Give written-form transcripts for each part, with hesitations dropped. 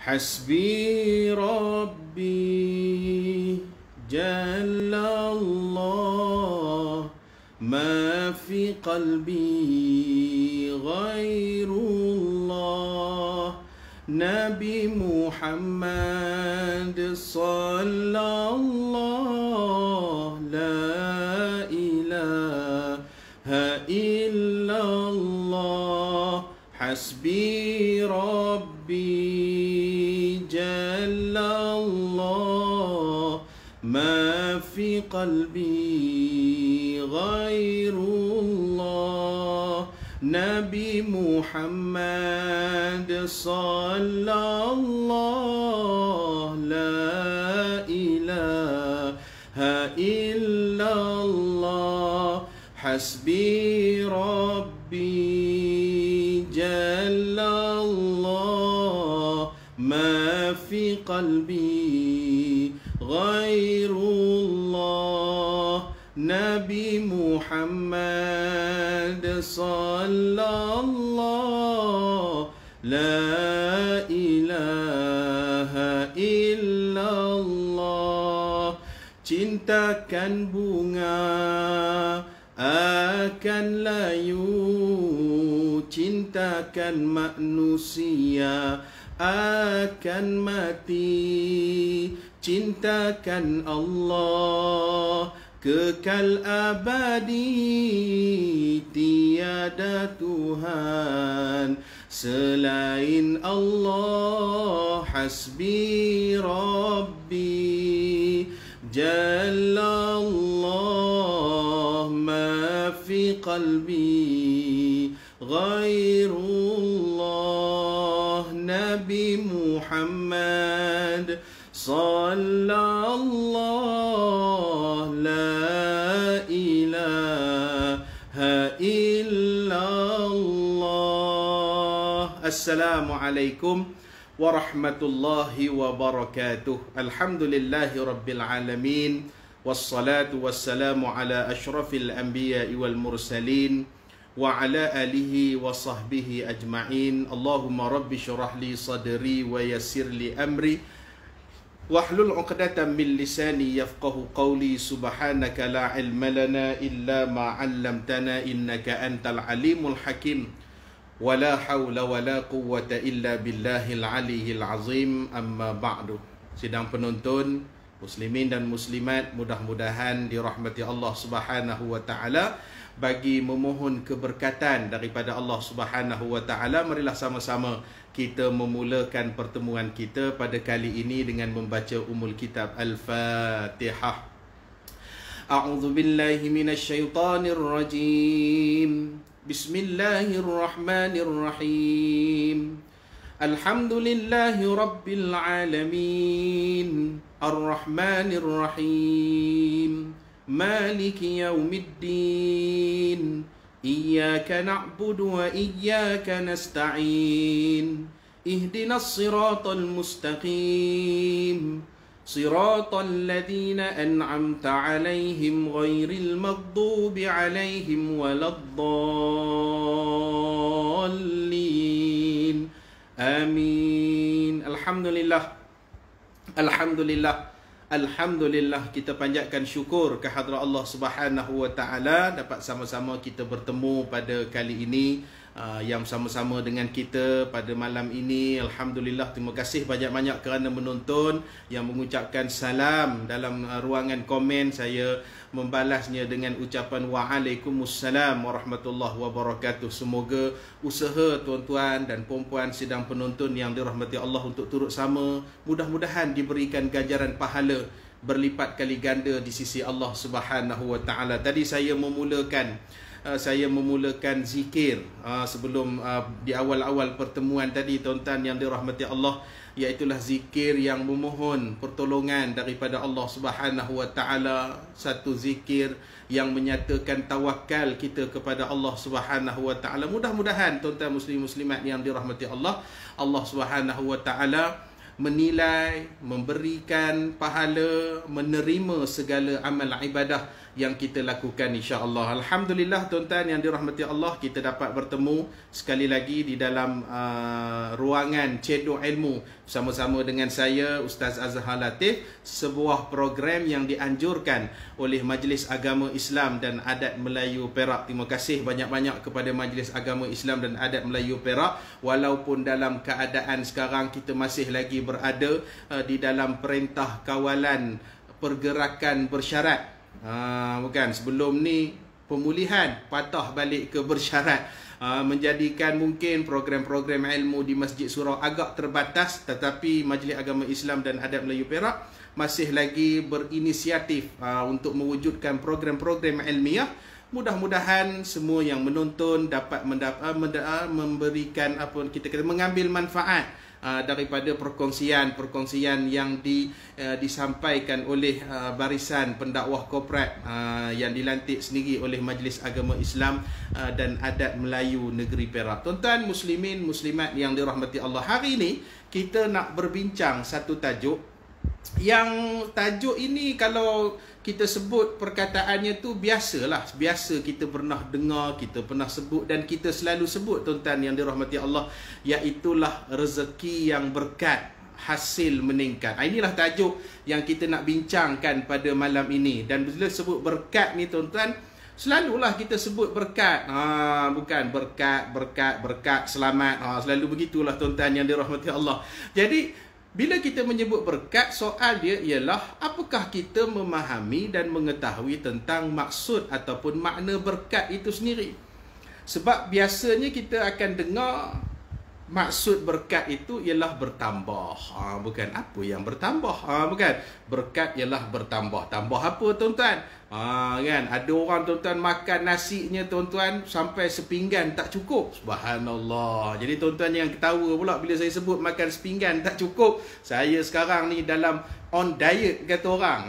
حسبي ربي جل الله ما في قلبي غير الله نبي محمد صلى الله لا إله إلا الله حسبي ربي جل الله ما في قلبي غير الله نبي محمد صلى الله لا إله إلا الله حسبي ربي جل الله ما في قلبي غير الله نبي محمد صلى الله لا إله إلا الله cintakan bunga akan layu, cintakan manusia akan mati, cintakan Allah kekal abadi, tiada Tuhan selain Allah. Hasbi Rabbi Jalla Allah ma fi qalbi ghairullah Nabi Muhammad sallallahu la ilaha illallah. Assalamualaikum warahmatullahi wabarakatuh. Alhamdulillahi rabbil alamin, wassalatu wassalamu ala ashrafil anbiya'i wal mursalin wa ala alihi wa sahbihi ajma'in. Allahumma rabbi syurah li sadri wa yassir li amri wahlul 'uqdatam min lisani yafqahu qawli. Subhanaka la ilma lana illa ma 'allamtana innaka antal alimul hakim. Wala hawla wala quwwata illa billahil aliyyil azim. Amma ba'du. Sidang penonton muslimin dan muslimat, mudah-mudahan dirahmati Allah Subhanahu wa taala. Bagi memohon keberkatan daripada Allah Subhanahu wa taala, marilah sama-sama kita memulakan pertemuan kita pada kali ini dengan membaca Ummul Kitab Al-Fatihah. A'udzu billahi minasyaitonir rajim. Bismillahirrahmanirrahim. Alhamdulillahi rabbil alamin, arrahmanir rahim, maliki yaumiddin, iyyaka na'budu wa iyyaka nasta'in, ihdinas siratal mustaqim, siratal ladzina an'amta 'alaihim ghairil maghdubi 'alaihim waladdallin. Amin. Alhamdulillah. Alhamdulillah. Alhamdulillah, kita panjatkan syukur kehadrat Allah Subhanahu wa taala dapat sama-sama kita bertemu pada kali ini, yang sama-sama dengan kita pada malam ini. Alhamdulillah, terima kasih banyak-banyak kerana menonton, yang mengucapkan salam dalam ruangan komen. Saya membalasnya dengan ucapan Waalaikumsalam warahmatullahi wabarakatuh. Semoga usaha tuan-tuan dan puan-puan sidang penonton yang dirahmati Allah untuk turut sama, mudah-mudahan diberikan ganjaran pahala berlipat kali ganda di sisi Allah Subhanahu wa taala. Tadi saya memulakan zikir sebelum di awal-awal pertemuan tadi, tuan-tuan yang dirahmati Allah, iaitulah zikir yang memohon pertolongan daripada Allah Subhanahu wa taala, satu zikir yang menyatakan tawakal kita kepada Allah Subhanahu wa taala. Mudah-mudahan tuan-tuan muslim muslimat yang dirahmati Allah, Allah Subhanahu wa taala menilai, memberikan pahala, menerima segala amal ibadah yang kita lakukan insya-Allah. Alhamdulillah tuan-tuan yang dirahmati Allah, kita dapat bertemu sekali lagi di dalam ruangan Cedok Ilmu bersama-sama dengan saya Ustaz Azhar Latif, sebuah program yang dianjurkan oleh Majlis Agama Islam dan Adat Melayu Perak. Terima kasih banyak-banyak kepada Majlis Agama Islam dan Adat Melayu Perak, walaupun dalam keadaan sekarang kita masih lagi berada di dalam perintah kawalan pergerakan bersyarat. Bukan, sebelum ni pemulihan patah balik ke bersyarat, menjadikan mungkin program-program ilmu di Masjid Surau agak terbatas, tetapi Majlis Agama Islam dan Adat Melayu Perak masih lagi berinisiatif untuk mewujudkan program-program ilmiah. Mudah-mudahan semua yang menonton dapat memberikan mengambil manfaat daripada perkongsian yang disampaikan oleh barisan pendakwah korporat yang dilantik sendiri oleh Majlis Agama Islam dan Adat Melayu Negeri Perak. Tuan-tuan muslimin muslimat yang dirahmati Allah, hari ini kita nak berbincang satu tajuk yang tajuk ini kalau kita sebut perkataannya tu biasa kita pernah dengar, kita pernah sebut dan kita selalu sebut tuan-tuan yang dirahmati Allah, iaitulah rezeki yang berkat, hasil meningkat. Inilah tajuk yang kita nak bincangkan pada malam ini. Dan bila sebut berkat ni tuan-tuan, selalulah kita sebut berkat, bukan berkat selamat, selalu begitulah tuan-tuan yang dirahmati Allah. Jadi bila kita menyebut berkat, soal dia ialah apakah kita memahami dan mengetahui tentang maksud ataupun makna berkat itu sendiri. Sebab biasanya kita akan dengar maksud berkat itu ialah bertambah. Bukan, apa yang bertambah? Bukan, berkat ialah bertambah. Tambah apa tuan-tuan? Kan, ada orang tuan-tuan makan nasinya tuan-tuan sampai sepinggan tak cukup. Subhanallah. Jadi tuan-tuan yang ketawa pula bila saya sebut makan sepinggan tak cukup. Saya sekarang ni dalam on diet kata orang.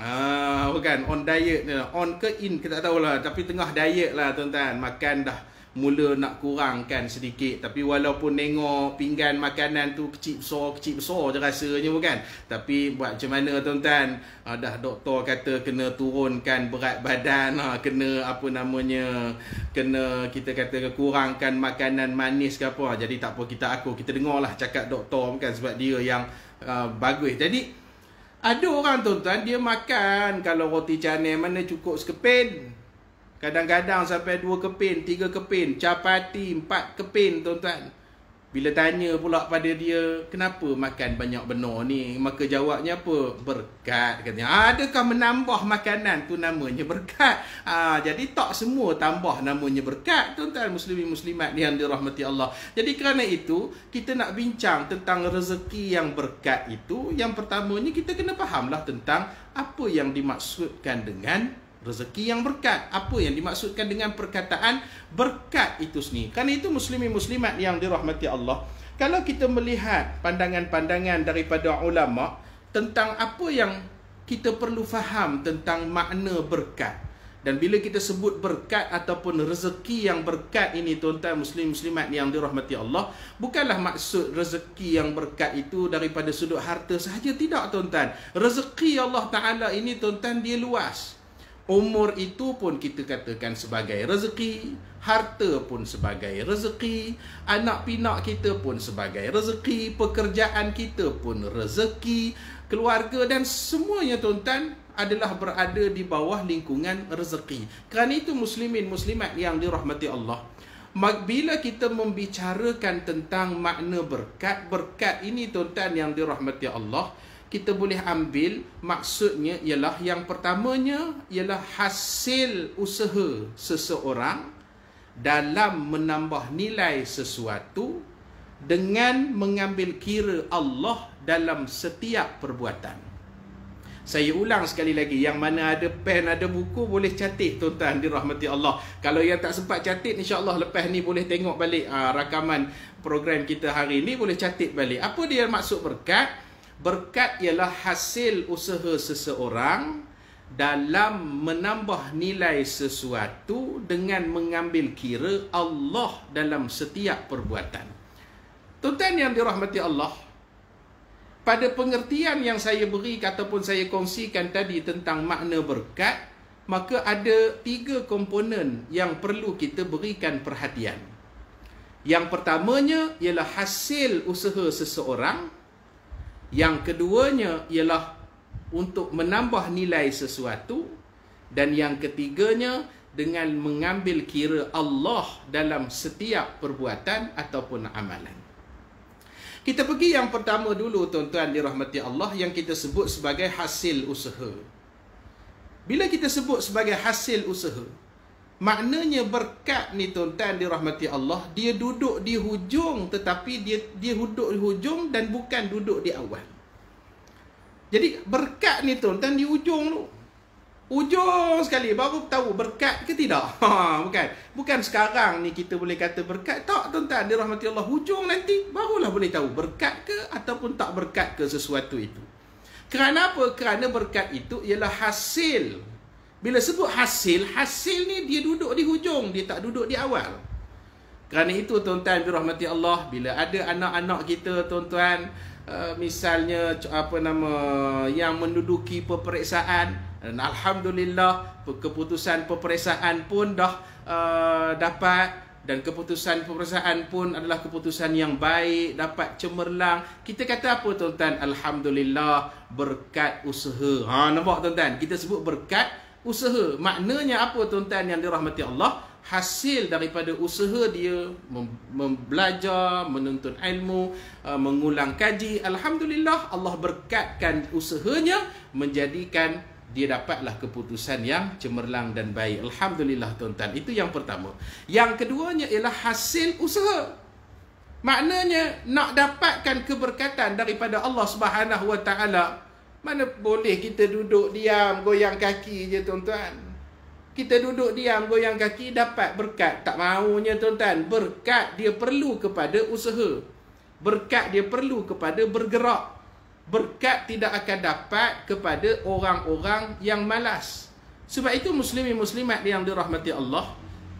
Bukan, on diet. On ke in kita tak tahulah, tapi tengah diet lah tuan-tuan. Makan dah mula nak kurangkan sedikit, tapi walaupun tengok pinggan makanan tu kecil besar je rasanya, bukan, tapi buat macam mana tuan-tuan, dah doktor kata kena turunkan berat badan, kena kena kita kata kurangkan makanan manis ke apa. Jadi tak apa, kita dengarlah cakap doktor, bukan, sebab dia yang bagus. Jadi ada orang tuan-tuan, dia makan kalau roti canai mana cukup sekepin, kadang-kadang sampai 2 kepin, 3 kepin, capati 4 kepin tuan-tuan. Bila tanya pula pada dia, kenapa makan banyak benar ni? Maka jawabnya apa? Berkat, katanya. Adakah menambah makanan tu namanya berkat? Jadi tak semua tambah namanya berkat, tuan-tuan muslimin muslimat yang dirahmati Allah. Jadi kerana itu, kita nak bincang tentang rezeki yang berkat itu. Yang pertamanya kita kena fahamlah tentang apa yang dimaksudkan dengan rezeki yang berkat. Apa yang dimaksudkan dengan perkataan berkat itu sendiri. Kerana itu muslimin muslimat yang dirahmati Allah, kalau kita melihat pandangan-pandangan daripada ulama tentang apa yang kita perlu faham tentang makna berkat, dan bila kita sebut berkat ataupun rezeki yang berkat ini tuan-tuan muslim muslimat yang dirahmati Allah, bukanlah maksud rezeki yang berkat itu daripada sudut harta sahaja, tidak tuan-tuan. Rezeki Allah Ta'ala ini tuan-tuan dia luas. Umur itu pun kita katakan sebagai rezeki, harta pun sebagai rezeki, anak pinak kita pun sebagai rezeki, pekerjaan kita pun rezeki, keluarga dan semuanya tuan-tuan adalah berada di bawah lingkungan rezeki. Kerana itu muslimin muslimat yang dirahmati Allah, bila kita membicarakan tentang makna berkat, berkat ini tuan-tuan yang dirahmati Allah, kita boleh ambil maksudnya ialah yang pertamanya ialah hasil usaha seseorang dalam menambah nilai sesuatu dengan mengambil kira Allah dalam setiap perbuatan. Saya ulang sekali lagi, yang mana ada pen, ada buku, boleh catat tuan-tuan dirahmati Allah. Kalau yang tak sempat catat, insya-Allah lepas ni boleh tengok balik rakaman program kita hari ni, boleh catat balik. Apa dia maksud berkat? Berkat ialah hasil usaha seseorang dalam menambah nilai sesuatu dengan mengambil kira Allah dalam setiap perbuatan. Tuan-tuan yang dirahmati Allah, pada pengertian yang saya beri ataupun saya kongsikan tadi tentang makna berkat, maka ada 3 komponen yang perlu kita berikan perhatian. Yang pertamanya ialah hasil usaha seseorang. Yang keduanya ialah untuk menambah nilai sesuatu. Dan yang ketiganya dengan mengambil kira Allah dalam setiap perbuatan ataupun amalan. Kita pergi yang pertama dulu tuan-tuan dirahmati Allah, yang kita sebut sebagai hasil usaha. Bila kita sebut sebagai hasil usaha, maknanya berkat ni tuan-tuan dirahmati Allah, dia duduk di hujung, tetapi dia duduk di hujung dan bukan duduk di awal. Jadi berkat ni tuan-tuan di hujung tu. Ujung sekali baru tahu berkat ke tidak. Bukan sekarang ni kita boleh kata berkat. Tak tuan-tuan dirahmati Allah, hujung nanti barulah boleh tahu berkat ke ataupun tak berkat ke sesuatu itu. Kerana apa? Kerana berkat itu ialah hasil. Bila sebut hasil, hasil ni dia duduk di hujung, dia tak duduk di awal. Kerana itu tuan-tuan dirahmati Allah, bila ada anak-anak kita tuan-tuan, misalnya yang menduduki peperiksaan, dan alhamdulillah keputusan peperiksaan pun dah dapat, dan keputusan peperiksaan pun adalah keputusan yang baik, dapat cemerlang. Kita kata apa tuan-tuan? Alhamdulillah berkat usaha. Nampak tuan-tuan? Kita sebut berkat usaha. Maknanya apa tuan-tuan yang dirahmati Allah? Hasil daripada usaha dia belajar, menuntut ilmu, mengulang kaji. Alhamdulillah Allah berkatkan usahanya, menjadikan dia dapatlah keputusan yang cemerlang dan baik. Alhamdulillah tuan-tuan. Itu yang pertama. Yang keduanya ialah hasil usaha. Maknanya nak dapatkan keberkatan daripada Allah Subhanahu Wa Taala, mana boleh kita duduk diam goyang kaki je tuan-tuan. Kita duduk diam goyang kaki dapat berkat. Tak maunya tuan-tuan. Berkat dia perlu kepada usaha. Berkat dia perlu kepada bergerak. Berkat tidak akan dapat kepada orang-orang yang malas. Sebab itu muslimin muslimat yang dirahmati Allah,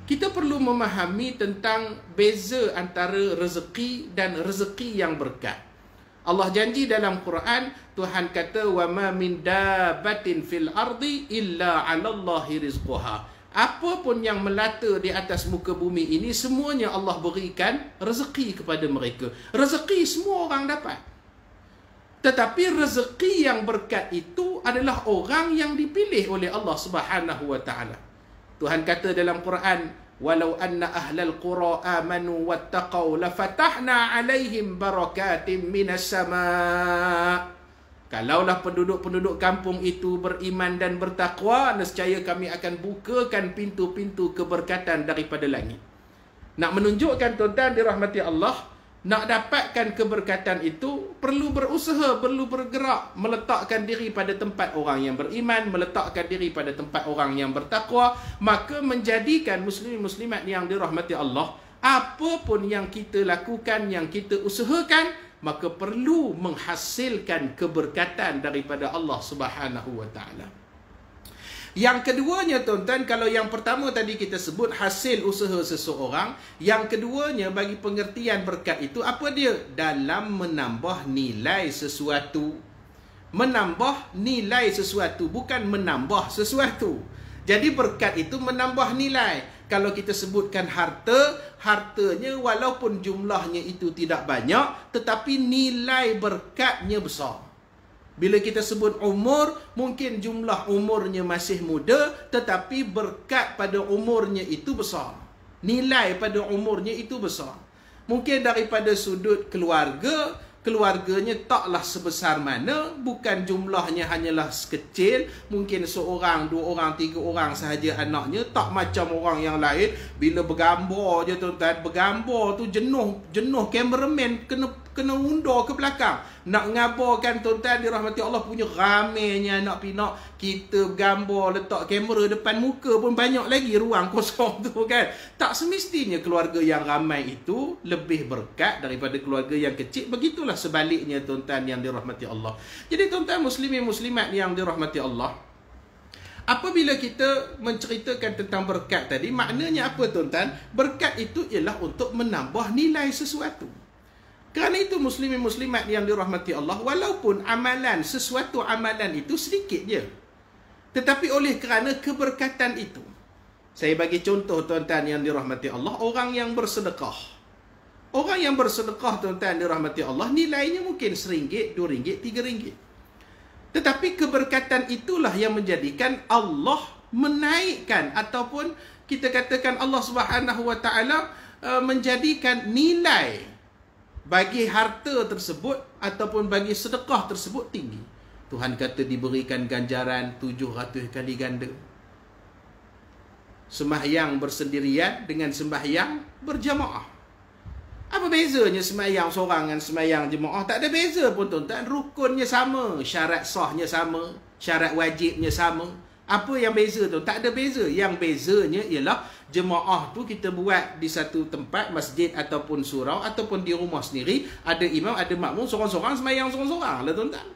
kita perlu memahami tentang beza antara rezeki dan rezeki yang berkat. Allah janji dalam Quran, Tuhan kata wa ma min dabbatin fil ardi illa 'alallahi rizquha. Apa pun yang melata di atas muka bumi ini, semuanya Allah berikan rezeki kepada mereka. Rezeki semua orang dapat. Tetapi rezeki yang berkat itu adalah orang yang dipilih oleh Allah Subhanahu Wa Taala. Tuhan kata dalam Quran, walau anna ahlal qura amanu wattaqau lafatahna alaihim barakatim minas sama. Kalaulah penduduk-penduduk kampung itu beriman dan bertakwa, nescaya kami akan bukakan pintu-pintu keberkatan daripada langit. Nak menunjukkan tuan-tuan dirahmati Allah, nak dapatkan keberkatan itu perlu berusaha, perlu bergerak, meletakkan diri pada tempat orang yang beriman, meletakkan diri pada tempat orang yang bertakwa. Maka menjadikan muslimin muslimat yang dirahmati Allah, apa pun yang kita lakukan, yang kita usahakan, maka perlu menghasilkan keberkatan daripada Allah Subhanahu Wa Taala. Yang keduanya tuan-tuan, kalau yang pertama tadi kita sebut hasil usaha seseorang, yang keduanya bagi pengertian berkat itu apa dia? Dalam menambah nilai sesuatu. Menambah nilai sesuatu, bukan menambah sesuatu. Jadi berkat itu menambah nilai. Kalau kita sebutkan harta, hartanya walaupun jumlahnya itu tidak banyak, tetapi nilai berkatnya besar. Bila kita sebut umur, mungkin jumlah umurnya masih muda, tetapi berkat pada umurnya itu besar. Nilai pada umurnya itu besar. Mungkin daripada sudut keluarga, keluarganya taklah sebesar mana, bukan jumlahnya hanyalah sekecil, mungkin seorang, dua orang, tiga orang sahaja anaknya, tak macam orang yang lain. Bila bergambar je tuan-tuan, bergambar tu jenuh kameraman kena undur ke belakang. Nak ngabarkan tuan-tuan dirahmati Allah punya ramainya anak pinak, kita gambar letak kamera depan muka pun banyak lagi ruang kosong tu kan. Tak semestinya keluarga yang ramai itu lebih berkat daripada keluarga yang kecil. Begitulah sebaliknya tuan-tuan yang dirahmati Allah. Jadi tuan-tuan muslimin muslimat yang dirahmati Allah, apabila kita menceritakan tentang berkat tadi, maknanya apa tuan-tuan? Berkat itu ialah untuk menambah nilai sesuatu. Kerana itu muslimin muslimat yang dirahmati Allah, walaupun amalan, sesuatu amalan itu sedikit je, Tetapi oleh kerana keberkatan itu, saya bagi contoh tuan-tuan yang dirahmati Allah, orang yang bersedekah. Orang yang bersedekah tuan-tuan dirahmati Allah, nilainya mungkin RM1, RM2, RM3. Tetapi keberkatan itulah yang menjadikan Allah menaikkan, ataupun kita katakan Allah Subhanahu Wa Taala menjadikan nilai bagi harta tersebut ataupun bagi sedekah tersebut tinggi. Tuhan kata diberikan ganjaran 700 kali ganda. Sembahyang bersendirian dengan sembahyang berjamaah. Apa bezanya sembahyang seorang dengan sembahyang jemaah? Tak ada beza pun tuan-tuan. Rukunnya sama, syarat sahnya sama, syarat wajibnya sama. Apa yang beza tu? Tak ada beza. Yang bezanya ialah jemaah tu kita buat di satu tempat, masjid ataupun surau ataupun di rumah sendiri, ada imam, ada makmum, seorang-seorang sembahyang seorang-seorang lah tuan-tuan.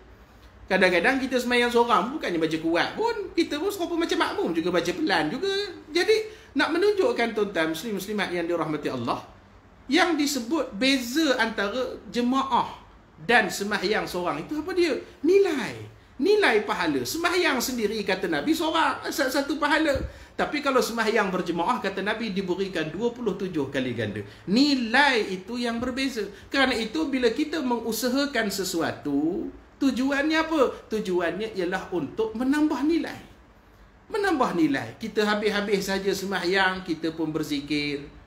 Kadang-kadang kita sembahyang seorang bukannya baca kuat pun, kita pun serupa macam makmum juga, baca pelan juga. Jadi nak menunjukkan tuan-tuan muslim-muslimat yang dirahmati Allah, yang disebut beza antara jemaah dan sembahyang seorang itu apa dia? Nilai pahala. Sembahyang sendiri kata Nabi seorang satu pahala. Tapi kalau sembahyang berjemaah kata Nabi diberikan 27 kali ganda. Nilai itu yang berbeza. Kerana itu bila kita mengusahakan sesuatu, tujuannya apa? Tujuannya ialah untuk menambah nilai. Menambah nilai. Kita habis-habis saja sembahyang, kita pun berzikir.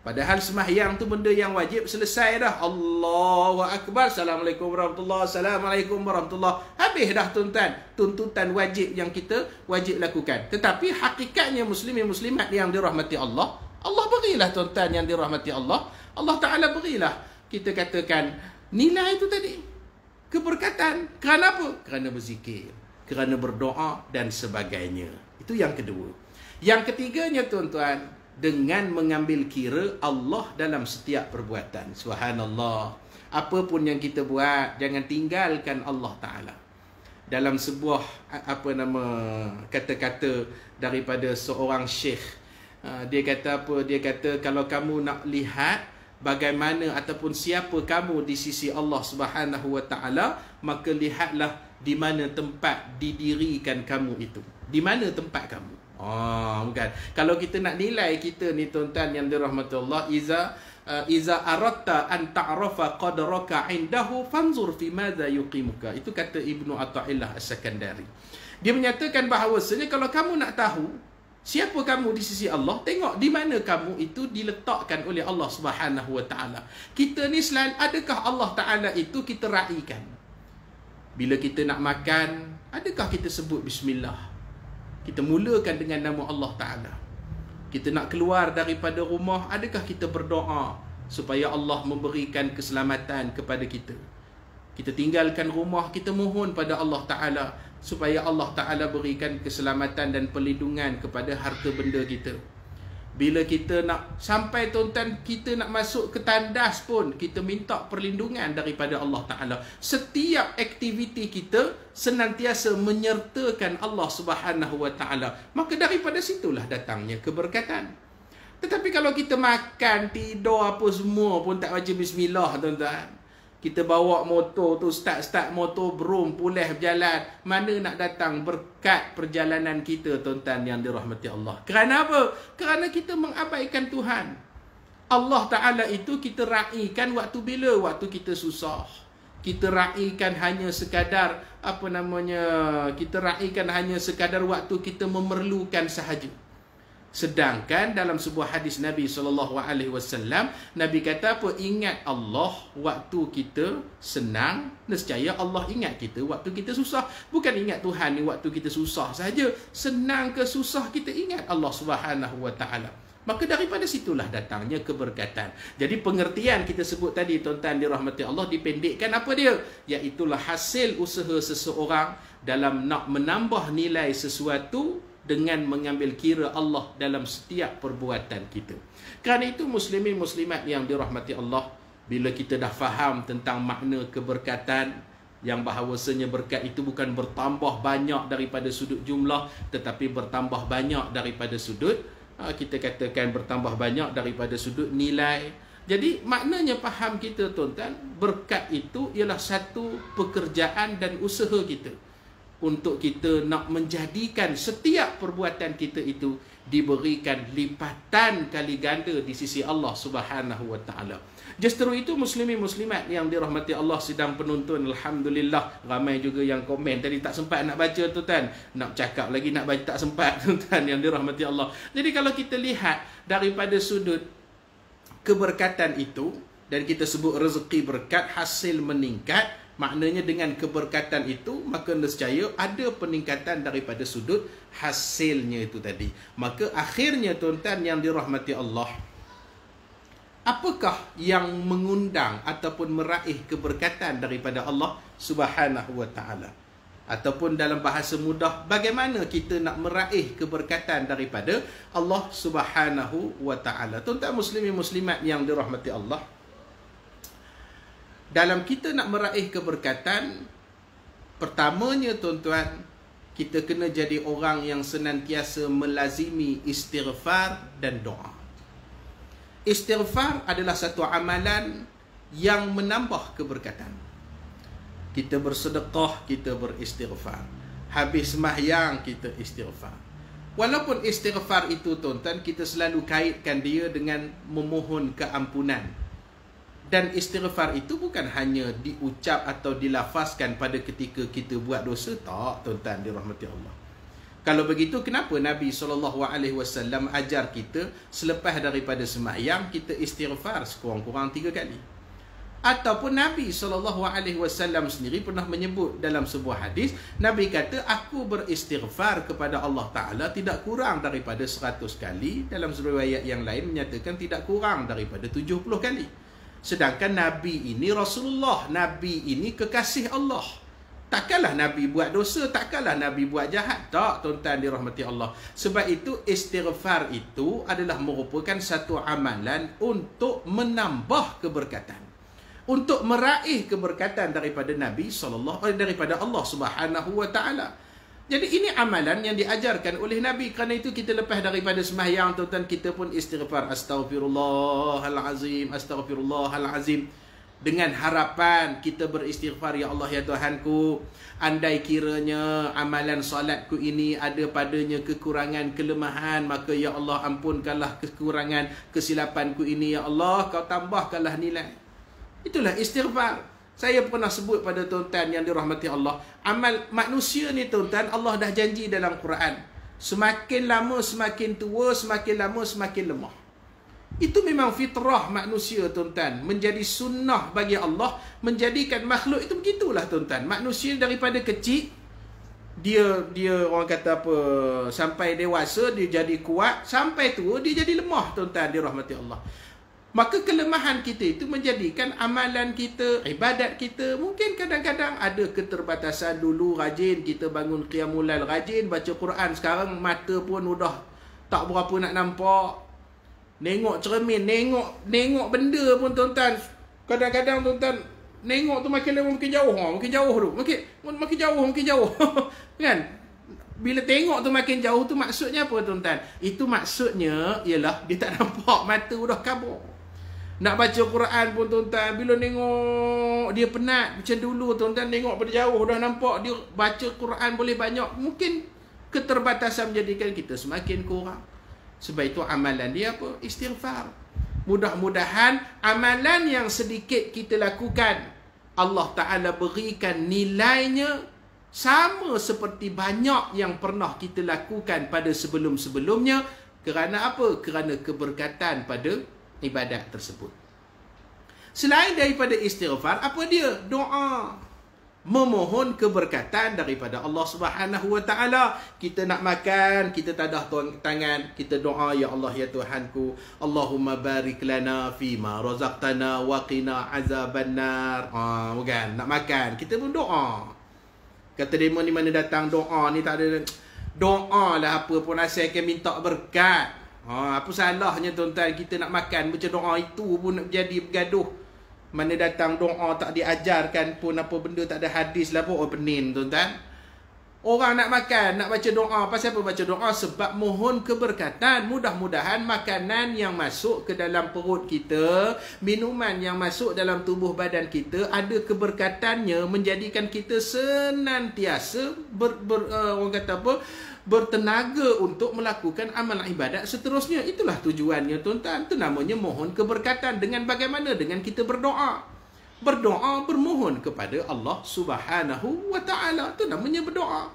Padahal sembahyang tu benda yang wajib, selesai dah. Allahu Akbar, Assalamualaikum warahmatullahi, Assalamualaikum warahmatullahi. Habis dah tuan-tuan, tuntutan wajib yang kita wajib lakukan. Tetapi hakikatnya muslimin muslimat yang dirahmati Allah, Allah berilah tuan-tuan yang dirahmati Allah, Allah Ta'ala berilah, kita katakan, nilai itu tadi. Keberkatan. Kerana apa? Kerana berzikir, kerana berdoa dan sebagainya. Itu yang kedua. Yang ketiganya tuan-tuan, dengan mengambil kira Allah dalam setiap perbuatan. Subhanallah. Apa pun yang kita buat, jangan tinggalkan Allah Ta'ala. Dalam sebuah kata-kata daripada seorang syekh, dia kata apa? Dia kata kalau kamu nak lihat bagaimana ataupun siapa kamu di sisi Allah Subhanahu Wa Ta'ala, maka lihatlah di mana tempat didirikan kamu itu. Di mana tempat kamu? Bukan. Kalau kita nak nilai kita ni tuan-tuan yang dirahmati Allah, iza aratta an ta'rafa qadraka indahu fanzur fi madza yuqimuka. Itu kata Ibnu Athaillah As-Sakandari. Dia menyatakan bahawasanya kalau kamu nak tahu siapa kamu di sisi Allah, tengok di mana kamu itu diletakkan oleh Allah Subhanahu Wa Taala. Kita ni selalu, adakah Allah Taala itu kita raikan? Bila kita nak makan, adakah kita sebut bismillah? Kita mulakan dengan nama Allah Ta'ala. Kita nak keluar daripada rumah, adakah kita berdoa supaya Allah memberikan keselamatan kepada kita? Kita tinggalkan rumah, kita mohon pada Allah Ta'ala supaya Allah Ta'ala berikan keselamatan dan perlindungan kepada harta benda kita. Bila kita nak sampai tuan-tuan, kita nak masuk ke tandas pun, kita minta perlindungan daripada Allah Ta'ala. Setiap aktiviti kita senantiasa menyertakan Allah Subhanahu Wa Ta'ala. Maka daripada situlah datangnya keberkatan. Tetapi kalau kita makan, tidur apa semua pun tak baca bismillah tuan-tuan. Kita bawa motor tu, start motor, brum, pulih berjalan. Mana nak datang berkat perjalanan kita, tuan-tuan yang dirahmati Allah. Kerana apa? Kerana kita mengabaikan Tuhan. Allah Ta'ala itu kita raikan waktu bila? Waktu kita susah. Kita raikan hanya sekadar, kita raikan hanya sekadar waktu kita memerlukan sahaja. Sedangkan dalam sebuah hadis Nabi SAW, Nabi kata apa? Ingat Allah waktu kita senang, nescaya Allah ingat kita waktu kita susah. Bukan ingat Tuhan ni waktu kita susah saja. Senang ke susah kita ingat Allah Subhanahu Wa Ta'ala. Maka daripada situlah datangnya keberkatan. Jadi pengertian kita sebut tadi tuan-tuan dirahmati Allah dipendekkan apa dia? Iaitulah hasil usaha seseorang dalam nak menambah nilai sesuatu dengan mengambil kira Allah dalam setiap perbuatan kita. Kerana itu muslimin muslimat yang dirahmati Allah, bila kita dah faham tentang makna keberkatan, yang bahawasanya berkat itu bukan bertambah banyak daripada sudut jumlah, tetapi bertambah banyak daripada sudut, kita katakan bertambah banyak daripada sudut nilai. Jadi maknanya faham kita tuan-tuan, berkat itu ialah satu pekerjaan dan usaha kita. untuk kita nak menjadikan setiap perbuatan kita itu diberikan lipatan kali ganda di sisi Allah Subhanahu wa taala. Justru itu muslimin muslimat yang dirahmati Allah sedang penonton, alhamdulillah ramai juga yang komen. Tadi tak sempat nak baca tuan, nak cakap lagi nak baca tak sempat tuan yang dirahmati Allah. Jadi kalau kita lihat daripada sudut keberkatan itu, dan kita sebut rezeki berkat, hasil meningkat, maknanya dengan keberkatan itu maka nescaya ada peningkatan daripada sudut hasilnya itu tadi. Maka akhirnya tuan-tuan yang dirahmati Allah, apakah yang mengundang ataupun meraih keberkatan daripada Allah Subhanahu wa taala? Ataupun dalam bahasa mudah, bagaimana kita nak meraih keberkatan daripada Allah Subhanahu wa taala? Tuan-tuan muslimin muslimat yang dirahmati Allah, dalam kita nak meraih keberkatan, pertamanya tuan-tuan, kita kena jadi orang yang senantiasa melazimi istighfar dan doa. Istighfar adalah satu amalan yang menambah keberkatan. Kita bersedekah, kita beristighfar. Habis sembahyang, kita istighfar. Walaupun istighfar itu tuan-tuan, kita selalu kaitkan dia dengan memohon keampunan. Dan istighfar itu bukan hanya diucap atau dilafazkan pada ketika kita buat dosa. Tak, tuan-tuan dirahmati Allah. Kalau begitu, kenapa Nabi SAW ajar kita selepas daripada sembahyang kita istighfar sekurang-kurang 3 kali? Ataupun Nabi SAW sendiri pernah menyebut dalam sebuah hadis, Nabi kata, aku beristighfar kepada Allah Ta'ala tidak kurang daripada 100 kali. Dalam riwayat yang lain menyatakan tidak kurang daripada 70 kali. Sedangkan Nabi ini Rasulullah, Nabi ini kekasih Allah. Takkanlah Nabi buat dosa, takkanlah Nabi buat jahat. Tak, tuan-tuan dirahmati Allah. Sebab itu istighfar itu adalah merupakan satu amalan untuk menambah keberkatan, untuk meraih keberkatan daripada Nabi daripada Allah Subhanahu wa taala. Jadi ini amalan yang diajarkan oleh Nabi. Kerana itu kita lepas daripada sembahyang tuan-tuan, kita pun istighfar, astaghfirullahalazim, astaghfirullahalazim, dengan harapan kita beristighfar, ya Allah ya Tuhanku, andai kiranya amalan solatku ini ada padanya kekurangan, kelemahan, maka ya Allah ampunkanlah kekurangan, kesilapanku ini, ya Allah kau tambahkanlah nilai. Itulah istighfar. Saya pernah sebut pada tuan-tuan yang dirahmati Allah, amal manusia ni tuan-tuan, Allah dah janji dalam Quran, semakin lama semakin tua, semakin lama semakin lemah. Itu memang fitrah manusia tuan-tuan. Menjadi sunnah bagi Allah, menjadikan makhluk itu begitulah tuan-tuan. Manusia daripada kecil, dia orang kata apa, sampai dewasa dia jadi kuat, sampai tua dia jadi lemah tuan-tuan dirahmati Allah. Maka kelemahan kita itu menjadikan amalan kita, ibadat kita, mungkin kadang-kadang ada keterbatasan. Dulu rajin kita bangun qiyamul lail, rajin baca Quran, sekarang mata pun sudah tak berapa nak nampak. Nengok cermin, nengok benda pun tuan-tuan, kadang-kadang tuan-tuan nengok tu makin lama makin jauh, tu makin jauh kan. Bila tengok tu makin jauh tu maksudnya apa tuan-tuan? Itu maksudnya ialah dia tak nampak, mata sudah kabur. Nak baca Quran pun tuan-tuan, bila tengok dia penat. Macam dulu tuan-tuan tengok pada jauh dah nampak, dia baca Quran boleh banyak. Mungkin keterbatasan menjadikan kita semakin kurang. Sebab itu amalan dia apa? Istighfar. Mudah-mudahan amalan yang sedikit kita lakukan, Allah Ta'ala berikan nilainya sama seperti banyak yang pernah kita lakukan pada sebelum-sebelumnya. Kerana apa? Kerana keberkatan pada ibadat tersebut. Selain daripada istighfar, apa dia? Doa. Memohon keberkatan daripada Allah Subhanahu wa taala. Kita nak makan, kita tadah tangan, kita doa, ya Allah ya Tuhanku, Allahumma barik lana fima razaqtana wa qina azabannar. Bukan nak makan, kita pun doa. Kata demo ni mana datang doa ni, tak ada doa lah apa pun asalkan minta berkat. Apa salahnya tuan-tuan kita nak makan baca doa itu pun nak jadi bergaduh. Mana datang doa tak diajarkan pun apa benda, tak ada hadis lah pun penin tuan-tuan. Orang nak makan, nak baca doa. Pasal apa baca doa? Sebab mohon keberkatan. Mudah-mudahan makanan yang masuk ke dalam perut kita, minuman yang masuk dalam tubuh badan kita, ada keberkatannya, menjadikan kita senantiasa orang kata apa, bertenaga untuk melakukan amal ibadat seterusnya. Itulah tujuannya, tuan-tuan. Itu namanya mohon keberkatan. Dengan bagaimana? Dengan kita berdoa. Berdoa, bermohon kepada Allah Subhanahu wa ta'ala. Itu namanya berdoa.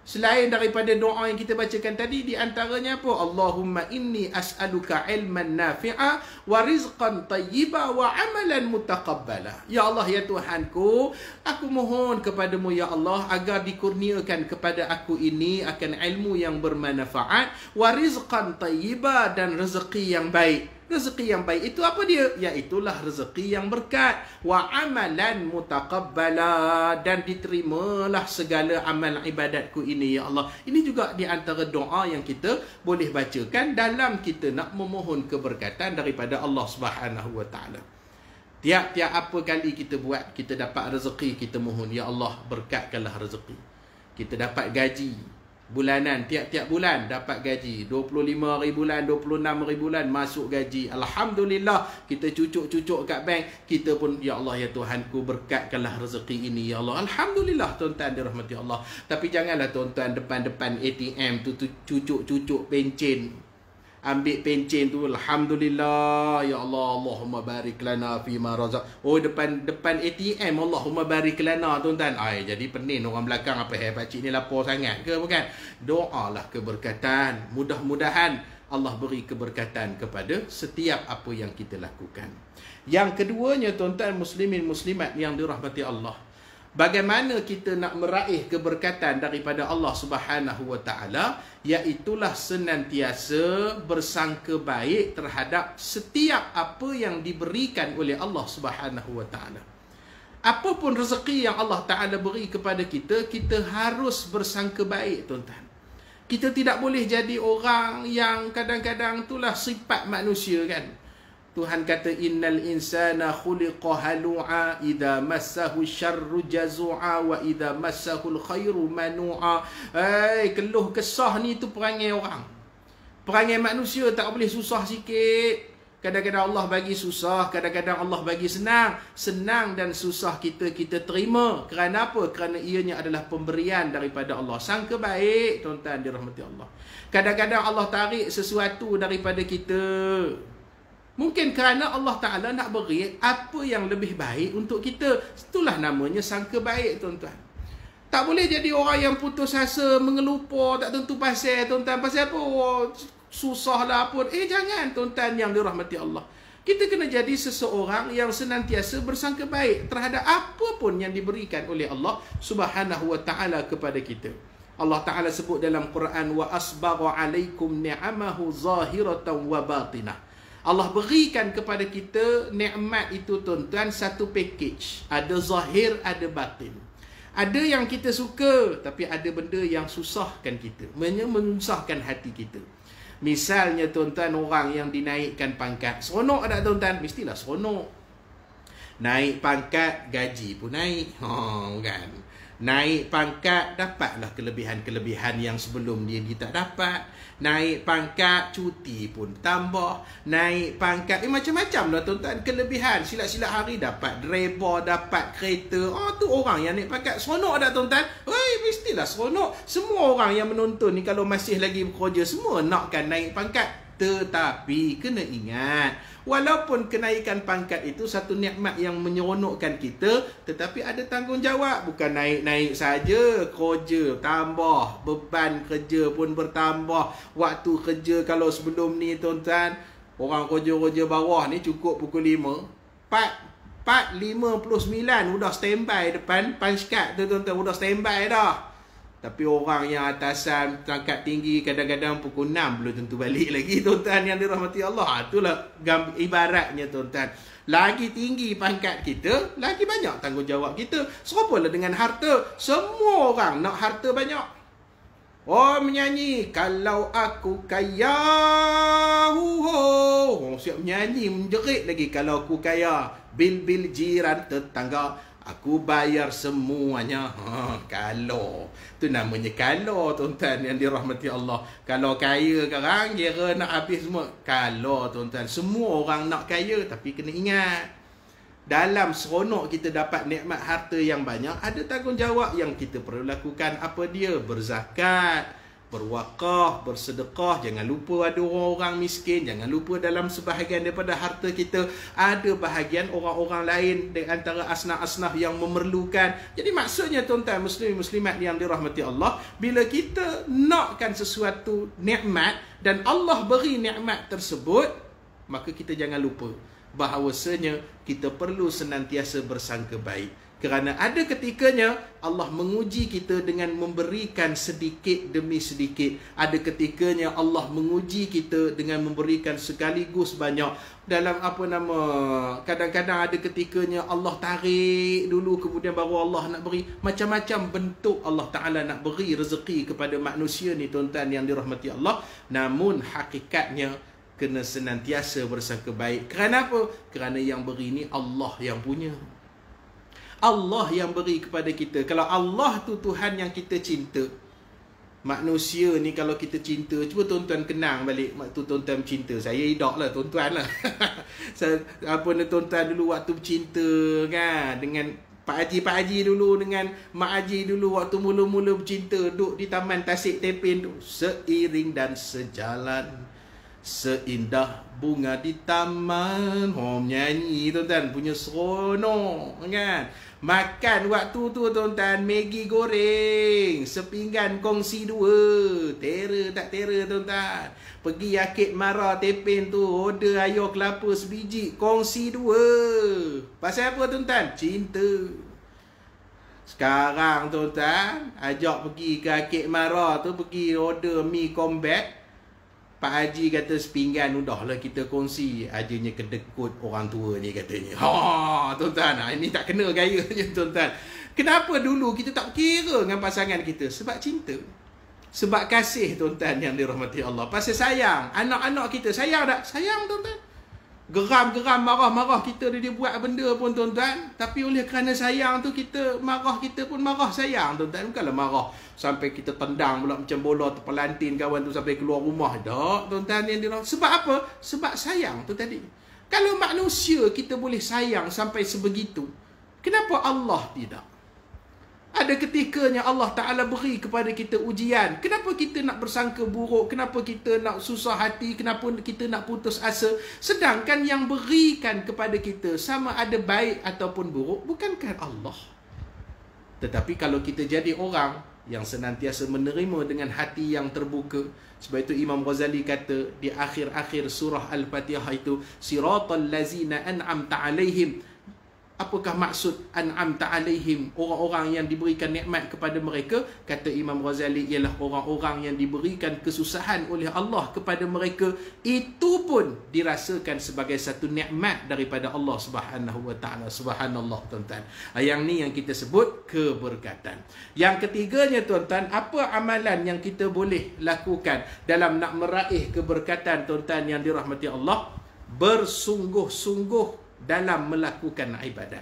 Selain daripada doa yang kita bacakan tadi, di antaranya apa? Allahumma inni as'aluka ilman nafi'a wa rizqan tayyiba wa amalan mutaqabbala. Ya Allah, ya Tuhanku, aku mohon kepadamu ya Allah agar dikurniakan kepada aku ini akan ilmu yang bermanfaat, wa rizqan tayyiba, dan rezeki yang baik. Rezeki yang baik itu apa dia? Iaitulah rezeki yang berkat. Wa amalan mutaqabbala, dan diterimalah segala amal ibadatku ini ya Allah. Ini juga di antara doa yang kita boleh bacakan dalam kita nak memohon keberkatan daripada Allah Subhanahu wa taala. Tiap-tiap apa kali kita buat, kita dapat rezeki, kita mohon ya Allah berkatkanlah rezeki. Kita dapat gaji bulanan, tiap-tiap bulan dapat gaji 25,000 bulan, 26,000 bulan masuk gaji. Alhamdulillah, kita cucuk-cucuk kat bank, kita pun ya Allah ya Tuhanku berkatkanlah rezeki ini ya Allah. Alhamdulillah tuan-tuan dirahmati Allah. Tapi janganlah tuan-tuan depan-depan ATM tu cucuk-cucuk pencen. Ambil pencen tu, alhamdulillah ya Allah, Allahumma barik lana fima razaq. Oh, depan ATM Allahumma barik lana tuan-tuan. Ai, jadi pening orang belakang, apa pak cik ni lapor sangat ke bukan? Doalah keberkatan. Mudah-mudahan Allah beri keberkatan kepada setiap apa yang kita lakukan. Yang keduanya tuan-tuan muslimin muslimat yang dirahmati Allah, bagaimana kita nak meraih keberkatan daripada Allah Subhanahu wa taala, iaitulah senantiasa bersangka baik terhadap setiap apa yang diberikan oleh Allah Subhanahu wa taala. Apapun rezeki yang Allah taala beri kepada kita, kita harus bersangka baik tuan-tuan. Kita tidak boleh jadi orang yang kadang-kadang itulah sifat manusia kan. Tuhan kata innal insana khuliqa halu'a idza massahu syarru jazu'a wa idza massahu khairu manu'a. Keluh kesah ni tu perangai orang. Perangai manusia tak boleh susah sikit. Kadang-kadang Allah bagi susah, kadang-kadang Allah bagi senang. Senang dan susah kita terima. Kerana apa? Kerana ianya adalah pemberian daripada Allah. Sangka baik tuan-tuan dirahmati Allah. Kadang-kadang Allah tarik sesuatu daripada kita, mungkin kerana Allah Ta'ala nak beri apa yang lebih baik untuk kita. Itulah namanya sangka baik tuan-tuan. Tak boleh jadi orang yang putus asa, mengelupur, tak tentu pasal tuan-tuan. Pasal apa? Oh, susah lah pun. Jangan tuan-tuan yang dirahmati Allah. Kita kena jadi seseorang yang senantiasa bersangka baik terhadap apa pun yang diberikan oleh Allah Subhanahu wa Ta'ala kepada kita. Allah Ta'ala sebut dalam Quran, wa asbagha alaikum ni'amahu zahiratan wa batinah. Allah berikan kepada kita nikmat itu tuan-tuan satu package. Ada zahir, ada batin. Ada yang kita suka, tapi ada benda yang susahkan kita, menyusahkan hati kita. Misalnya tuan-tuan, orang yang dinaikkan pangkat, seronok tak tuan-tuan? Mestilah seronok. Naik pangkat, gaji pun naik. Kan? Naik pangkat, dapatlah kelebihan-kelebihan yang sebelum dia tak dapat. Naik pangkat, cuti pun tambah. Naik pangkat, macam-macam lah tuan-tuan kelebihan. Silat-silat hari dapat driver, dapat kereta. Tu orang yang naik pangkat. Seronok tak tuan-tuan? Mestilah seronok. Semua orang yang menonton ni kalau masih lagi bekerja, semua nakkan naik pangkat. Tetapi kena ingat, walaupun kenaikan pangkat itu satu nikmat yang menyeronokkan kita, tetapi ada tanggungjawab. Bukan naik-naik saja, kerja tambah, beban kerja pun bertambah. Waktu kerja kalau sebelum ni tuan-tuan, orang kerja-kerja bawah ni cukup pukul 5, 4:59 udah standby depan punch card tu tuan-tuan, udah standby dah. Tapi orang yang atasan, pangkat tinggi, kadang-kadang pukul 6 belum tentu balik lagi tuan-tuan yang dirahmati Allah. Itulah ibaratnya tuan-tuan. Lagi tinggi pangkat kita, lagi banyak tanggungjawab kita. Serupalah dengan harta. Semua orang nak harta banyak. Oh, menyanyi, kalau aku kaya, siap menyanyi, menjerit lagi, kalau aku kaya, bil-bil jiran tetangga, Aku bayar semuanya. Kalau. Tu namanya kalau, tuan-tuan yang dirahmati Allah. Kalau kaya sekarang, kira nak habis semua. Kalau, tuan-tuan. Semua orang nak kaya, tapi kena ingat. Dalam seronok kita dapat nikmat harta yang banyak, ada tanggungjawab yang kita perlu lakukan. Apa dia? Berzakat, berwakaf, bersedekah. Jangan lupa ada orang-orang miskin. Jangan lupa dalam sebahagian daripada harta kita ada bahagian orang-orang lain di antara asnaf-asnaf yang memerlukan. Jadi maksudnya tuan-tuan muslim-muslimat yang dirahmati Allah, bila kita nakkan sesuatu nikmat dan Allah beri nikmat tersebut, maka kita jangan lupa bahawasanya kita perlu senantiasa bersangka baik. Kerana ada ketikanya Allah menguji kita dengan memberikan sedikit demi sedikit. Ada ketikanya Allah menguji kita dengan memberikan sekaligus banyak. Dalam kadang-kadang ada ketikanya Allah tarik dulu, kemudian baru Allah nak beri. Macam-macam bentuk Allah Ta'ala nak beri rezeki kepada manusia ni, tuan-tuan yang dirahmati Allah. Namun hakikatnya kena senantiasa bersangka baik. Kerana apa? Kerana yang beri ni Allah yang punya. Allah yang beri kepada kita. Kalau Allah tu Tuhan yang kita cinta, manusia ni kalau kita cinta, cuba tuan-tuan kenang balik waktu tuan-tuan cinta. Saya idak lah tuan-tuan lah. Tuan-tuan dulu waktu bercinta kan, dengan Pak Haji dulu, dengan Mak Haji dulu waktu mula-mula bercinta, duduk di Taman Tasik Tepin tu. Seiring dan sejalan, seindah bunga di taman. Menyanyi tuan-tuan, punya seronok kan. Makan waktu tu tuan-tuan, Maggi goreng sepinggan kongsi dua. Tera tak tera tuan-tuan. Pergi Yakit Mara Tepin tu, order air kelapa sebiji, kongsi dua. Pasal apa tuan-tuan? Cinta. Sekarang tuan-tuan, ajak pergi ke Yakit Mara tu, pergi order mi combat. Pak Haji kata sepinggan udahlah kita kongsi. Ajanya kedekut orang tua ni katanya. Tuan-tuan, ini tak kena gayanya tuan-tuan. Kenapa dulu kita tak kira dengan pasangan kita? Sebab cinta. Sebab kasih tuan-tuan yang dirahmati Allah. Pasal sayang. Anak-anak kita sayang tak? Sayang tuan-tuan. Geram-geram, marah-marah kita dia buat benda pun tuan-tuan. Tapi oleh kerana sayang tu kita marah, kita pun marah sayang tuan-tuan. Bukanlah marah sampai kita tendang pula macam bola terpelantin kawan tu sampai keluar rumah. Tak tuan-tuan yang dia. Sebab apa? Sebab sayang tu tadi. Kalau manusia kita boleh sayang sampai sebegitu, kenapa Allah tidak? Ada ketikanya Allah Ta'ala beri kepada kita ujian. Kenapa kita nak bersangka buruk? Kenapa kita nak susah hati? Kenapa kita nak putus asa? Sedangkan yang berikan kepada kita, sama ada baik ataupun buruk, bukankah Allah? Tetapi kalau kita jadi orang yang senantiasa menerima dengan hati yang terbuka. Sebab itu Imam Ghazali kata di akhir-akhir surah Al-Fatihah itu, Siratal lazina an'amta alaihim. Apakah maksud an'amta alaihim? Orang-orang yang diberikan nikmat kepada mereka. Kata Imam Ghazali, ialah orang-orang yang diberikan kesusahan oleh Allah kepada mereka. Itu pun dirasakan sebagai satu nikmat daripada Allah Subhanahu wa ta'ala. Subhanallah tuan-tuan. Yang ni yang kita sebut keberkatan. Yang ketiganya tuan-tuan, apa amalan yang kita boleh lakukan dalam nak meraih keberkatan tuan-tuan yang dirahmati Allah? Bersungguh-sungguh dalam melakukan ibadat.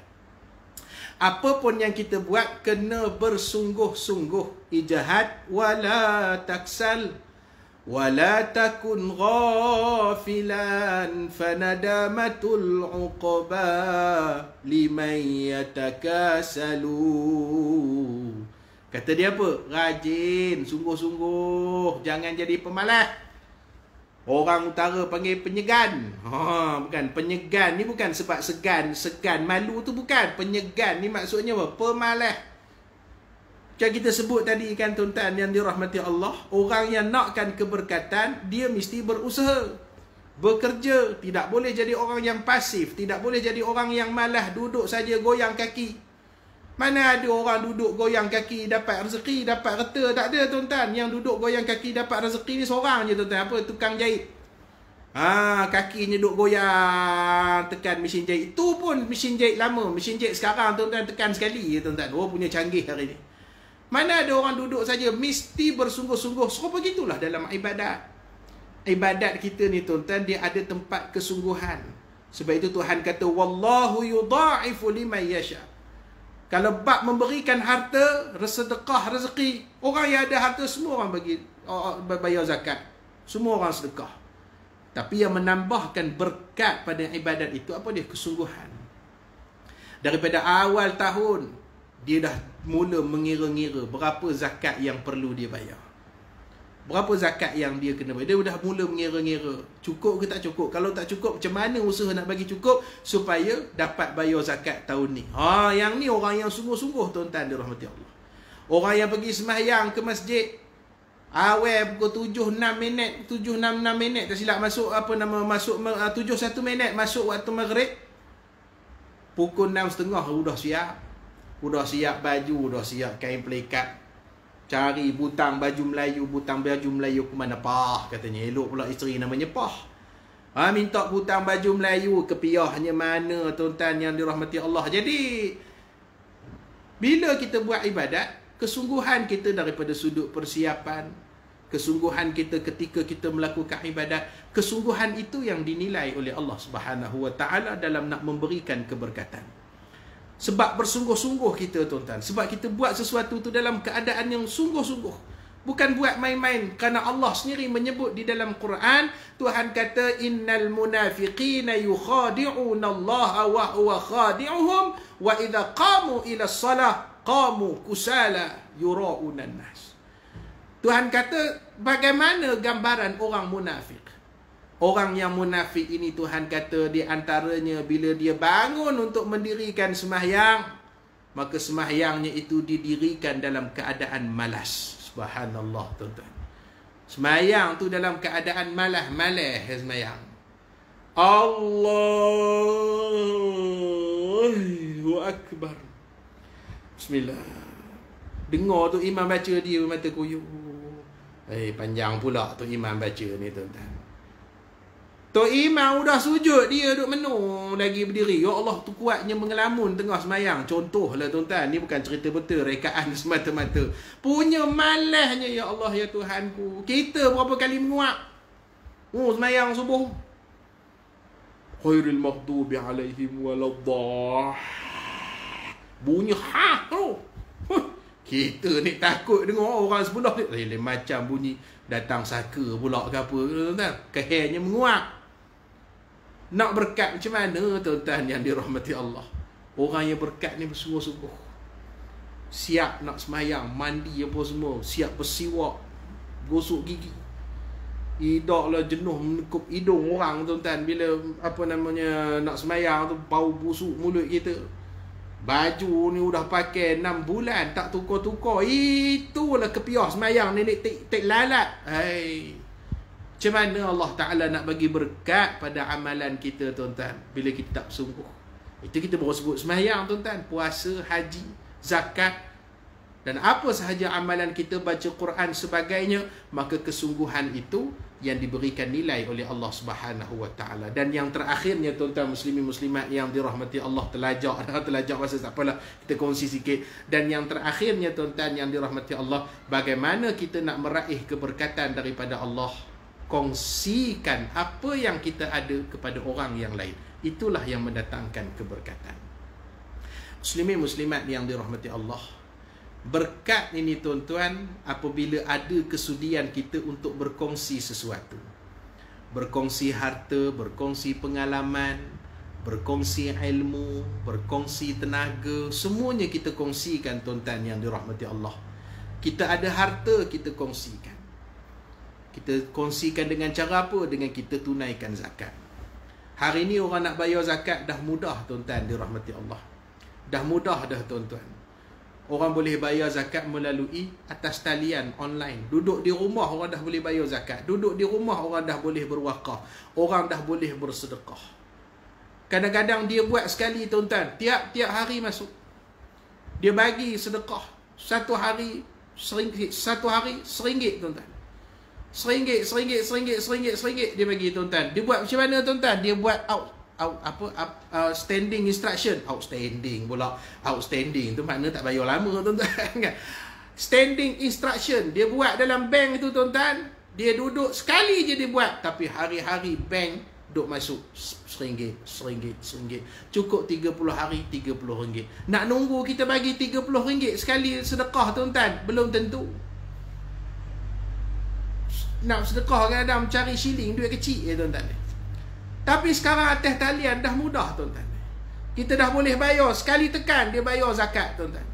Apa pun yang kita buat, kena bersungguh-sungguh. Ijahad wala taksal wala takun ghafilan fanadamatul uqba liman yatakasalu. Kata dia apa? Rajin, sungguh-sungguh, jangan jadi pemalas. Orang utara panggil penyegan. Bukan penyegan ni, bukan sebab segan malu tu bukan. Penyegan ni maksudnya apa? Pemalas. Macam kita sebut tadi kan tuan-tuan yang dirahmati Allah, orang yang nakkan keberkatan, dia mesti berusaha, bekerja. Tidak boleh jadi orang yang pasif, tidak boleh jadi orang yang malas duduk saja goyang kaki. Mana ada orang duduk goyang kaki dapat rezeki, dapat reta? Tak ada tuan-tuan. Yang duduk goyang kaki dapat rezeki ni seorang je tuan-tuan. Apa? Tukang jahit. Kakinya duduk goyang, tekan mesin jahit. Itu pun mesin jahit lama. Mesin jahit sekarang tuan-tuan tekan sekali je tuan-tuan. Oh, punya canggih hari ni. Mana ada orang duduk saja, mesti bersungguh-sungguh. Serupa begitulah dalam ibadat. Ibadat kita ni tuan-tuan, dia ada tempat kesungguhan. Sebab itu Tuhan kata, Wallahu yudha'ifu liman yasha. Kalau bab memberikan harta, sedekah rezeki, orang yang ada harta semua orang bagi bayar zakat. Semua orang sedekah. Tapi yang menambahkan berkat pada ibadat itu apa dia? Kesungguhan. Daripada awal tahun dia dah mula mengira-ngira berapa zakat yang perlu dia bayar. Berapa zakat yang dia kena bayar. Dia dah mula mengira-ngira cukup ke tak cukup. Kalau tak cukup, macam mana usaha nak bagi cukup supaya dapat bayar zakat tahun ni. Yang ni orang yang sungguh-sungguh, tuan-tuan dirahmati Allah. Orang yang pergi sembahyang ke masjid awal pukul 7.06 tak silap, masuk 7.1 minit masuk waktu maghrib. Pukul 6.30 Udah siap baju, udah siap kain pelikat. Cari butang baju Melayu ke mana? Pah, katanya. Elok pula isteri namanya Pah. Minta butang baju Melayu, kepiahnya mana, tuan-tuan yang dirahmati Allah. Jadi bila kita buat ibadat, kesungguhan kita daripada sudut persiapan, kesungguhan kita ketika kita melakukan ibadat, kesungguhan itu yang dinilai oleh Allah Subhanahu Wa Taala dalam nak memberikan keberkatan. Sebab bersungguh-sungguh kita, tuan-tuan. Sebab kita buat sesuatu tu dalam keadaan yang sungguh-sungguh. Bukan buat main-main. Kerana Allah sendiri menyebut di dalam Quran, Tuhan kata, innal munafiqina yukhadi'una Allah wa huwa khadi'uhum wa idza qamu ila salah qamu kusala yura'una nas. Tuhan kata, bagaimana gambaran orang munafik? Orang yang munafik ini, Tuhan kata, di antaranya bila dia bangun untuk mendirikan sembahyang, maka sembahyangnya itu didirikan dalam keadaan malas. Subhanallah, tuan-tuan. Sembahyang tu dalam keadaan malas sembahyang. Allahu Akbar. Bismillah. Dengar tu imam baca, dia mata kuyup. Panjang pula tu imam baca ni, tuan-tuan. Tok Imam udah sujud, dia duduk menung lagi berdiri. Ya Allah, tu kuatnya mengelamun tengah semayang. Contohlah, tuan-tuan, ni bukan cerita betul, rekaan semata-mata. Punya malasnya, ya Allah, ya Tuhanku. Kita berapa kali menguap semayang subuh. Khairil maghdubi alaihim waladdah. Bunyi tu. Kita ni takut dengar orang sebelah ni. Lain macam bunyi datang saka pula ke apa, tuan-tuan. Kehernya menguap. Nak berkat macam mana, tuan-tuan yang dirahmati Allah? Orang yang berkat ni bersungguh-sungguh. Siap nak semayang, mandi apa semua, siap bersiwak, gosok gigi. Idaklah jenuh menekup hidung orang, tuan-tuan, bila nak semayang tu, bau busuk mulut kita. Baju ni udah pakai 6 bulan tak tukar-tukar. Itulah kepiah semayang nenek tek lalat. Macam mana Allah Ta'ala nak bagi berkat pada amalan kita, tuan-tuan, bila kita tak bersungguh? Itu kita baru sebut semayang, tuan-tuan, puasa, haji, zakat, dan apa sahaja amalan kita, baca Quran sebagainya. Maka kesungguhan itu yang diberikan nilai oleh Allah Subhanahu Wa Taala. Dan yang terakhirnya, tuan-tuan muslimin muslimat yang dirahmati Allah, telajak masa tak apalah, kita kongsi sikit. Dan yang terakhirnya, tuan-tuan yang dirahmati Allah, bagaimana kita nak meraih keberkatan daripada Allah? Kongsikan apa yang kita ada kepada orang yang lain. Itulah yang mendatangkan keberkatan. Muslimin muslimat yang dirahmati Allah, berkat ini, tuan-tuan, apabila ada kesudian kita untuk berkongsi sesuatu. Berkongsi harta, berkongsi pengalaman, berkongsi ilmu, berkongsi tenaga. Semuanya kita kongsikan, tuan-tuan yang dirahmati Allah. Kita ada harta, kita kongsikan. Kita kongsikan dengan cara apa? Dengan kita tunaikan zakat. Hari ni orang nak bayar zakat dah mudah, tuan-tuan dirahmati Allah. Dah mudah dah, tuan-tuan. Orang boleh bayar zakat melalui atas talian online. Duduk di rumah orang dah boleh bayar zakat. Duduk di rumah orang dah boleh berwakaf. Orang dah boleh bersedekah. Kadang-kadang dia buat sekali, tuan-tuan, tiap-tiap hari masuk. Dia bagi sedekah. Satu hari RM1, tuan-tuan. RM1 dia bagi, tuan-tuan. Dia buat macam mana, tuan-tuan? Dia buat standing instruction. Outstanding pula. Outstanding tu makna tak bayar lama, tuan-tuan. Standing instruction dia buat dalam bank tu, tuan-tuan. Dia duduk sekali je dia buat, tapi hari-hari bank duk masuk RM1, RM1. Cukup 30 hari RM30. Nak nunggu kita bagi RM30 sekali sedekah tuan-tuan, belum tentu. Nak sedekah kadang cari shilling, duit kecil tuan-tuan. Tapi sekarang atas talian dah mudah tuan-tuan. Kita dah boleh bayar, sekali tekan dia bayar zakat tuan-tuan.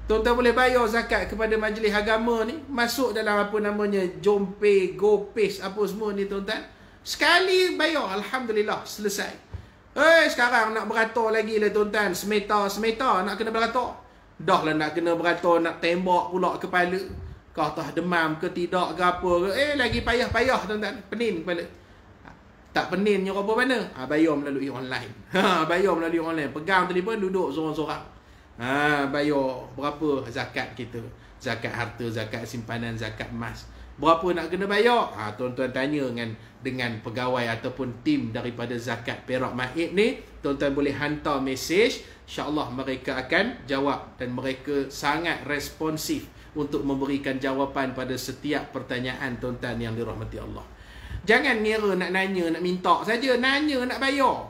Tuan-tuan boleh bayar zakat kepada majlis agama ni, masuk dalam apa namanya Jompay, GoPay, apa semua ni tuan-tuan. Sekali bayar, alhamdulillah, selesai. Sekarang nak beratur lagi lah tuan-tuan, semeta nak kena beratur. Dah lah nak kena beratur, nak tembak pula kepala. Kau tak demam ke tidak ke apa ke, lagi payah-payah tuan-tuan, pening kepala. Tak pening nyuruh apa mana? Bayar melalui online. Bayar melalui online. Pegang telefon, duduk sorang-sorang. Bayar berapa zakat kita? Zakat harta, zakat simpanan, zakat emas. Berapa nak kena bayar? Tuan-tuan tanya dengan pegawai ataupun tim daripada Zakat Perak Maid ni. Tuan-tuan boleh hantar mesej. InsyaAllah mereka akan jawab. Dan mereka sangat responsif untuk memberikan jawapan pada setiap pertanyaan tuan-tuan yang dirahmati Allah. Jangan ngira nak nanya, nak minta saja. Nanya nak bayar.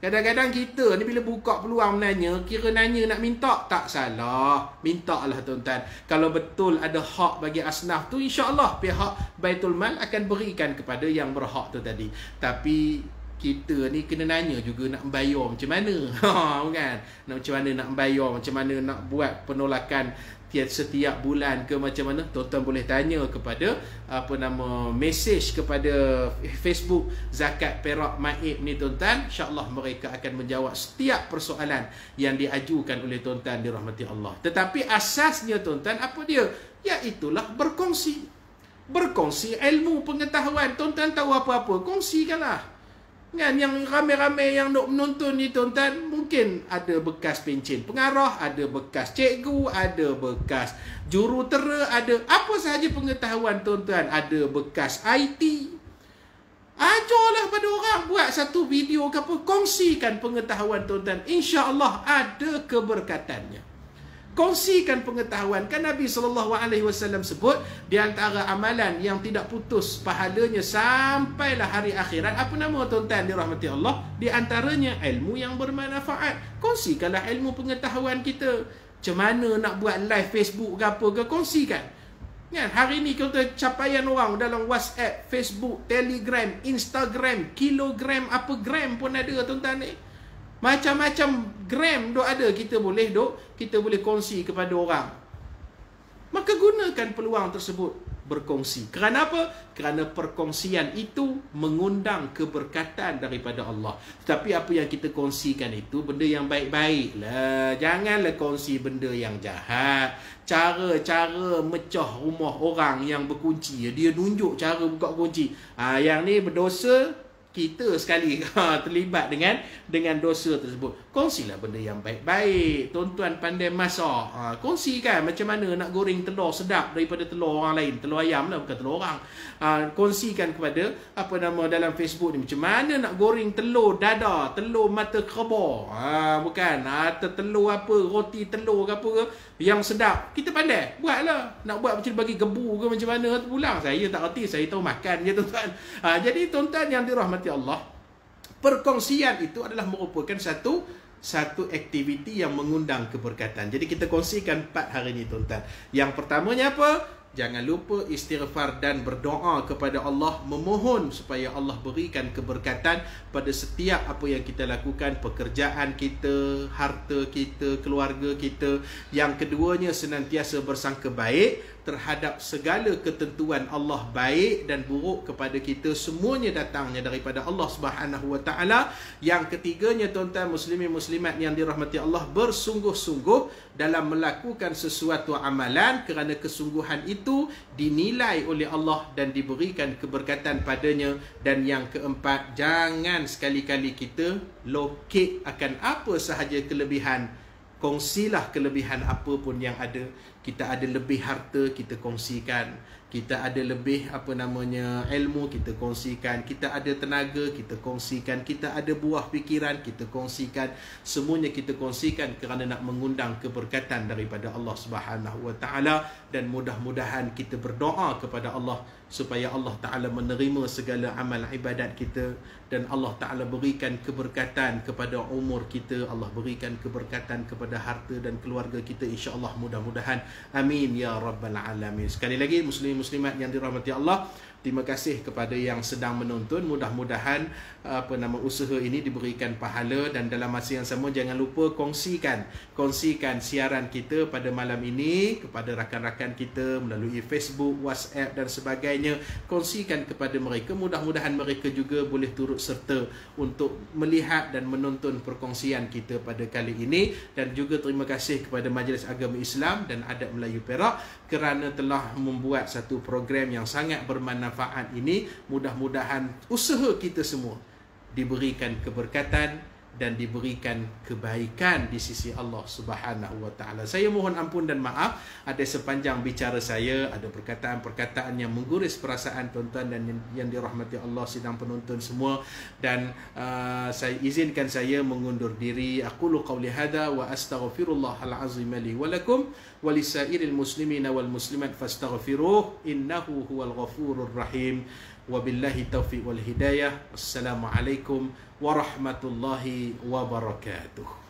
Kadang-kadang kita ni bila buka peluang menanya, kira nanya nak minta, tak salah. Minta lah tuan-tuan. Kalau betul ada hak bagi asnaf tu, insya-Allah pihak Baitul Mal akan berikan kepada yang berhak tu tadi. Tapi kita ni kena nanya juga nak bayar macam mana. Kan? Macam mana nak bayar, macam mana nak buat penolakan setiap bulan ke macam mana. Tuan-tuan boleh tanya kepada mesej kepada Facebook Zakat Perak Maib ni tuan-tuan. InsyaAllah mereka akan menjawab setiap persoalan yang diajukan oleh tuan-tuan dirahmati Allah. Tetapi asasnya tuan-tuan apa dia? Iaitulah berkongsi. Berkongsi ilmu pengetahuan. Tuan-tuan tahu apa-apa, kongsikanlah. Kan, yang ramai-ramai yang nak menonton ni tuan-tuan, mungkin ada bekas pencen pengarah, ada bekas cikgu, ada bekas jurutera, ada apa sahaja pengetahuan tuan-tuan, ada bekas IT. Ajarlah pada orang, buat satu video ke apa, kongsikan pengetahuan tuan-tuan. InsyaAllah ada keberkatannya. Kongsikan pengetahuan. Kan Nabi SAW sebut di antara amalan yang tidak putus pahalanya sampailah hari akhirat, apa nama tuan-tuan dirahmati Allah? Di antaranya ilmu yang bermanfaat. Kongsikanlah ilmu pengetahuan kita. Macam mana nak buat live Facebook ke apa ke, kongsikan. Kan, hari ni kita capaian orang dalam WhatsApp, Facebook, Telegram, Instagram, kilogram, apa gram pun ada tuan-tuan ni. Macam-macam gram dok ada, kita boleh kongsi kepada orang. Maka gunakan peluang tersebut berkongsi. Kerana apa? Kerana perkongsian itu mengundang keberkatan daripada Allah. Tetapi apa yang kita kongsikan itu benda yang baik-baik lah. Janganlah kongsi benda yang jahat. Cara-cara mecah rumah orang yang berkunci, dia tunjuk cara buka kunci. Yang ni berdosa, kita sekali terlibat dengan dosa tersebut. Kongsilah benda yang baik-baik. Tuan-tuan pandai masak, kongsikan macam mana nak goreng telur sedap daripada telur orang lain. Telur ayam lah, bukan telur orang. Kongsikan kepada dalam Facebook ni, macam mana nak goreng telur dada, telur mata kerbau, bukan, atau telur apa, roti telur ke apa ke, yang sedap. Kita pandai buatlah. Nak buat macam bagi gebu ke macam mana pulang, saya tak reti, saya tahu makan je tuan-tuan. Jadi tuan-tuan yang dirahmati Allah, perkongsian itu adalah merupakan satu aktiviti yang mengundang keberkatan. Jadi kita kongsikan 4 hari ini tuan-tuan. Yang pertamanya apa? Jangan lupa istighfar dan berdoa kepada Allah, memohon supaya Allah berikan keberkatan pada setiap apa yang kita lakukan, pekerjaan kita, harta kita, keluarga kita. Yang keduanya, senantiasa bersangka baik terhadap segala ketentuan Allah, baik dan buruk kepada kita semuanya datangnya daripada Allah Subhanahu wa taala. Yang ketiganya tuan-tuan muslimin muslimat yang dirahmati Allah, bersungguh-sungguh dalam melakukan sesuatu amalan kerana kesungguhan itu dinilai oleh Allah dan diberikan keberkatan padanya. Dan yang keempat, jangan sekali-kali kita lokek akan apa sahaja kelebihan. Kongsilah kelebihan apa pun yang ada. Kita ada lebih harta, kita kongsikan. kita ada lebih ilmu, kita kongsikan. Kita ada tenaga, kita kongsikan. Kita ada buah fikiran, kita kongsikan. Semuanya kita kongsikan kerana nak mengundang keberkatan daripada Allah Subhanahu Wa Taala, dan mudah-mudahan kita berdoa kepada Allah supaya Allah Ta'ala menerima segala amal ibadat kita, dan Allah Ta'ala berikan keberkatan kepada umur kita, Allah berikan keberkatan kepada harta dan keluarga kita, insya-Allah, mudah-mudahan. Amin ya rabbal alamin. Sekali lagi, muslim-muslimat yang dirahmati Allah, terima kasih kepada yang sedang menonton. Mudah-mudahan usaha ini diberikan pahala, dan dalam masa yang sama jangan lupa kongsikan siaran kita pada malam ini kepada rakan-rakan kita melalui Facebook, WhatsApp dan sebagainya. Kongsikan kepada mereka, mudah-mudahan mereka juga boleh turut serta untuk melihat dan menonton perkongsian kita pada kali ini. Dan juga terima kasih kepada Majlis Agama Islam dan Adat Melayu Perak kerana telah membuat satu program yang sangat bermanfaat ini. Mudah-mudahan usaha kita semua diberikan keberkatan dan diberikan kebaikan di sisi Allah Subhanahu Wa Taala. Saya mohon ampun dan maaf ada sepanjang bicara saya ada perkataan-perkataan yang mengguris perasaan tuan-tuan dan yang dirahmati Allah sidang penonton semua, dan saya izinkan saya mengundur diri. Aqulu qawli hadza wa astaghfirullahal azim li wa lakum wa lisairil muslimina wal muslimat fastaghfiruh innahu huwal ghafurur rahim. Wabillahi taufiq wal hidayah. Assalamualaikum warahmatullahi wabarakatuh.